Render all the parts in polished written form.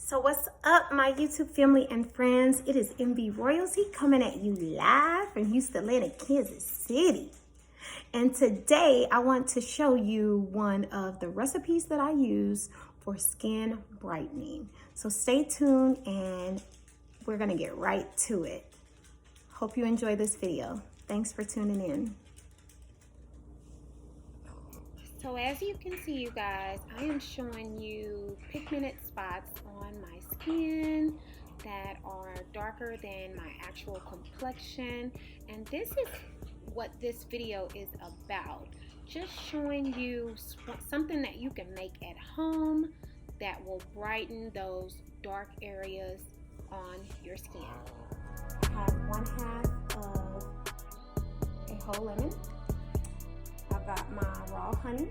So what's up, my YouTube family and friends? It is MB Royalty coming at you live from Houston, Kansas City. And today I want to show you one of the recipes that I use for skin brightening. So stay tuned and we're gonna get right to it. Hope you enjoy this video. Thanks for tuning in. So as you can see, you guys, I am showing you pigmented spots on my skin that are darker than my actual complexion. And this is what this video is about. Just showing you something that you can make at home that will brighten those dark areas on your skin. I have 1/2 of a whole lemon. I've got my raw honey.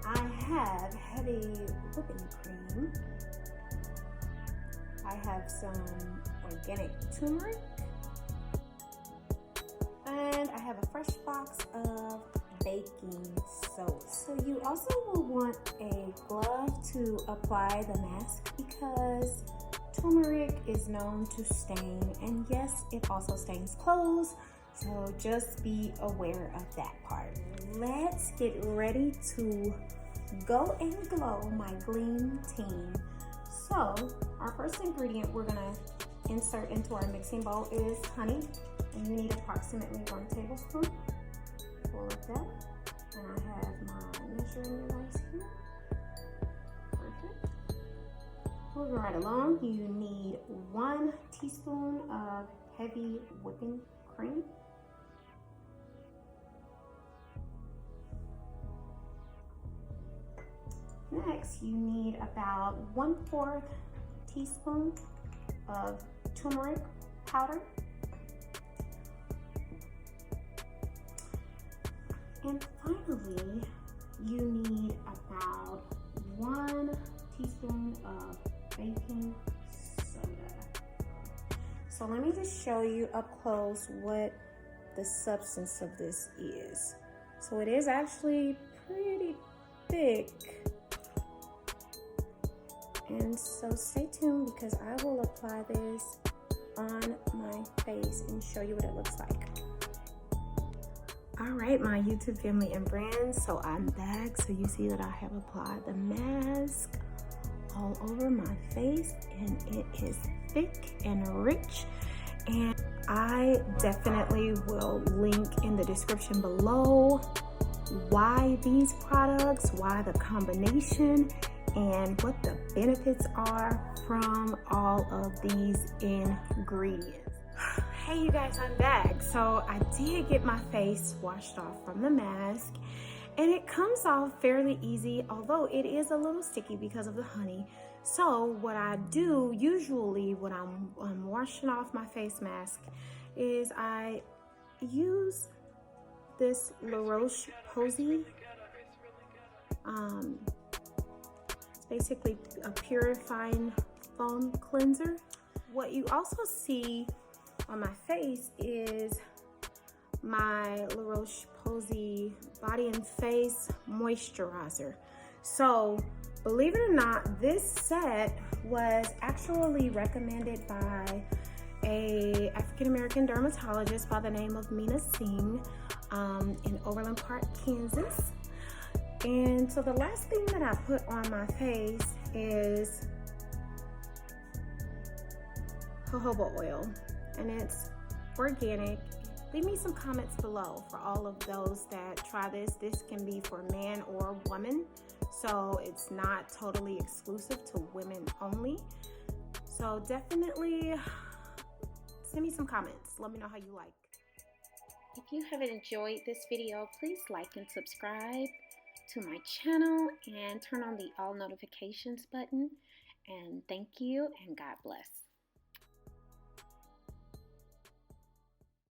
I have heavy whipping cream. I have some organic turmeric. And I have a fresh box of baking soda. So you also will want a glove to apply the mask because turmeric is known to stain, and yes, it also stains clothes. So just be aware of that part. Let's get ready to go and glow, my Gleam team. So our first ingredient we're gonna insert into our mixing bowl is honey. And you need approximately 1 tablespoon full of that. And I have my measuring device here. Perfect. Moving right along, you need 1 teaspoon of heavy whipping cream. Next, you need about 1/4 teaspoon of turmeric powder. And finally, you need about 1 teaspoon of baking soda. So let me just show you up close what the substance of this is. So it is actually pretty thick. And so stay tuned because I will apply this on my face and show you what it looks like. All right, my YouTube family and friends, so I'm back. So you see that I have applied the mask all over my face and it is thick and rich. And I definitely will link in the description below why these products, why the combination, and what the benefits are from all of these ingredients. Hey you guys, I'm back. So I did get my face washed off from the mask and it comes off fairly easy, although it is a little sticky because of the honey. So what I do usually when I'm washing off my face mask is I use this La Roche-Posay. It's basically a purifying foam cleanser. What you also see on my face is my La Roche-Posay Body and Face Moisturizer. So believe it or not, this set was actually recommended by a African-American dermatologist by the name of Mina Singh in Overland Park, Kansas. And so the last thing that I put on my face is jojoba oil, and it's organic. Leave me some comments below for all of those that try this. This can be for man or woman, so it's not totally exclusive to women only. So definitely send me some comments. Let me know how you like. If you haven't enjoyed this video, please like and subscribe to my channel and turn on the all notifications button. And thank you and God bless.